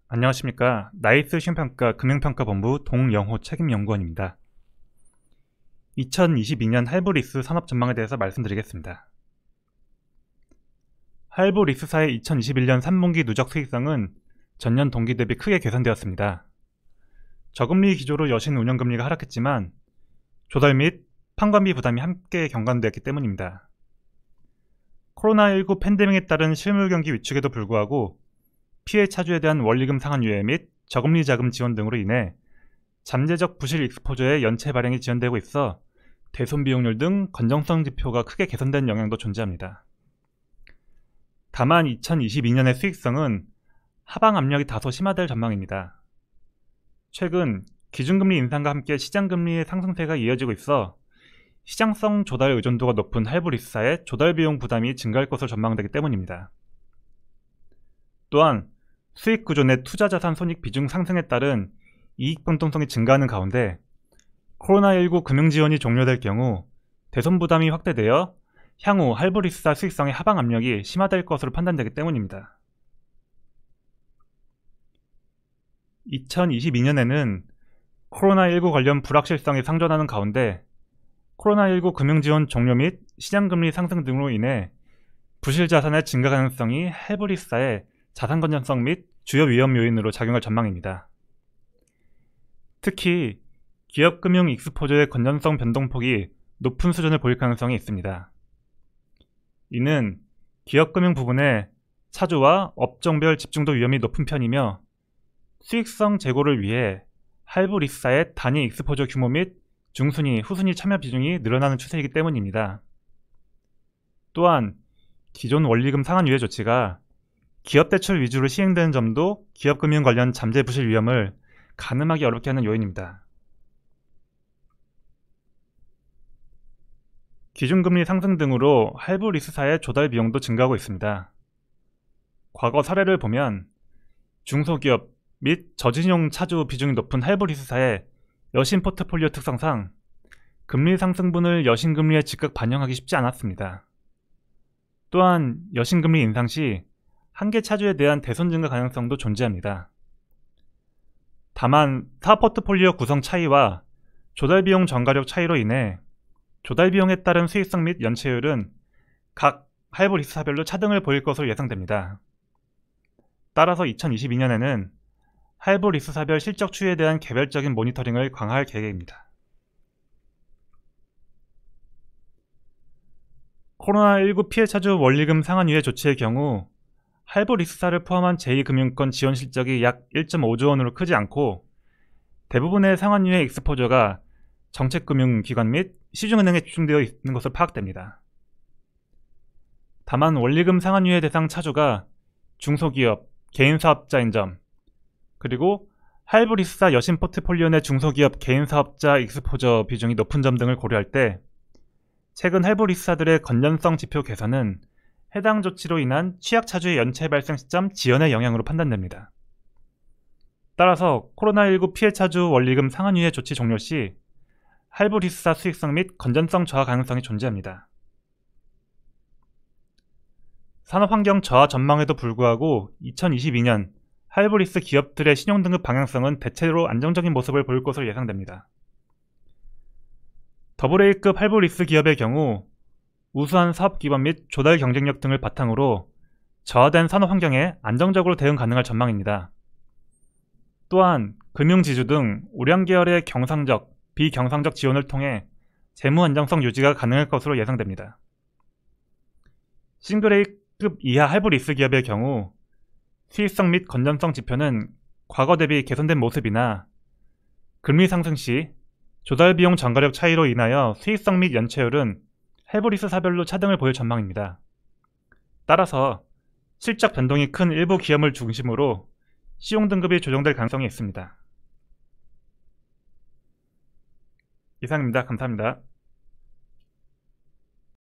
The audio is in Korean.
안녕하십니까. 나이스 시험평가 금융평가본부 동영호 책임연구원입니다. 2022년 할부리스 산업 전망에 대해서 말씀드리겠습니다. 할부리스사의 2021년 3분기 누적 수익성은 전년 동기 대비 크게 개선되었습니다. 저금리 기조로 여신 운영금리가 하락했지만 조달 및 판관비 부담이 함께 경감되었기 때문입니다. 코로나19 팬데믹에 따른 실물 경기 위축에도 불구하고 피해 차주에 대한 원리금 상환 유예 및 저금리 자금 지원 등으로 인해 잠재적 부실 익스포저의 연체 발행이 지연되고 있어 대손 비용률 등 건전성 지표가 크게 개선된 영향도 존재합니다. 다만 2022년의 수익성은 하방 압력이 다소 심화될 전망입니다. 최근 기준금리 인상과 함께 시장금리의 상승세가 이어지고 있어 시장성 조달 의존도가 높은 할부리스사의 조달 비용 부담이 증가할 것으로 전망되기 때문입니다. 또한 수익 구조 내 투자자산 손익 비중 상승에 따른 이익 변동성이 증가하는 가운데 코로나19 금융지원이 종료될 경우 대손 부담이 확대되어 향후 할부리스사 수익성의 하방 압력이 심화될 것으로 판단되기 때문입니다. 2022년에는 코로나19 관련 불확실성이 상존하는 가운데 코로나19 금융지원 종료 및 시장금리 상승 등으로 인해 부실자산의 증가 가능성이 할부리스사의 자산 건전성 및 주요 위험 요인으로 작용할 전망입니다. 특히 기업금융 익스포저의 건전성 변동폭이 높은 수준을 보일 가능성이 있습니다. 이는 기업금융 부분에 차주와 업종별 집중도 위험이 높은 편이며 수익성 제고를 위해 할부리스사의 단위 익스포저 규모 및 중순위, 후순위 참여 비중이 늘어나는 추세이기 때문입니다. 또한 기존 원리금 상환 유예 조치가 기업 대출 위주로 시행되는 점도 기업금융 관련 잠재 부실 위험을 가늠하기 어렵게 하는 요인입니다. 기준금리 상승 등으로 할부리스사의 조달 비용도 증가하고 있습니다. 과거 사례를 보면 중소기업 및 저진용 차주 비중이 높은 할부리스사의 여신 포트폴리오 특성상 금리 상승분을 여신금리에 즉각 반영하기 쉽지 않았습니다. 또한 여신금리 인상 시 한계 차주에 대한 대손 증가 가능성도 존재합니다. 다만 사업 포트폴리오 구성 차이와 조달 비용 전가력 차이로 인해 조달 비용에 따른 수익성 및 연체율은 각 할부리스사별로 차등을 보일 것으로 예상됩니다. 따라서 2022년에는 할부리스사별 실적 추이에 대한 개별적인 모니터링을 강화할 계획입니다. 코로나19 피해 차주 원리금 상환 유예 조치의 경우 할부리스사를 포함한 제2금융권 지원 실적이 약 1.5조 원으로 크지 않고 대부분의 상환 유예 익스포저가 정책금융기관 및 시중은행에 집중되어 있는 것으로 파악됩니다. 다만 원리금 상환 유예 대상 차주가 중소기업, 개인사업자인 점, 그리고 할부리스사 여신 포트폴리오 내 중소기업, 개인사업자 익스포저 비중이 높은 점 등을 고려할 때 최근 할부리스사들의 건전성 지표 개선은 해당 조치로 인한 취약차주의 연체 발생 시점 지연의 영향으로 판단됩니다. 따라서 코로나19 피해 차주 원리금 상환 유예 조치 종료 시 할부리스사 수익성 및 건전성 저하 가능성이 존재합니다. 산업환경 저하 전망에도 불구하고 2022년 할부리스 기업들의 신용등급 방향성은 대체로 안정적인 모습을 보일 것으로 예상됩니다. AA 급 할부리스 기업의 경우 우수한 사업기반 및 조달 경쟁력 등을 바탕으로 저하된 산업환경에 안정적으로 대응 가능할 전망입니다. 또한 금융지주 등 우량 계열의 경상적, 비경상적 지원을 통해 재무 안정성 유지가 가능할 것으로 예상됩니다. 싱글-A급 이하 할부리스 기업의 경우 수익성 및 건전성 지표는 과거 대비 개선된 모습이나 금리 상승 시 조달 비용 전가력 차이로 인하여 수익성 및 연체율은 할부리스사별로 차등을 보일 전망입니다. 따라서 실적 변동이 큰 일부 기업을 중심으로 시용등급이 조정될 가능성이 있습니다. 이상입니다. 감사합니다.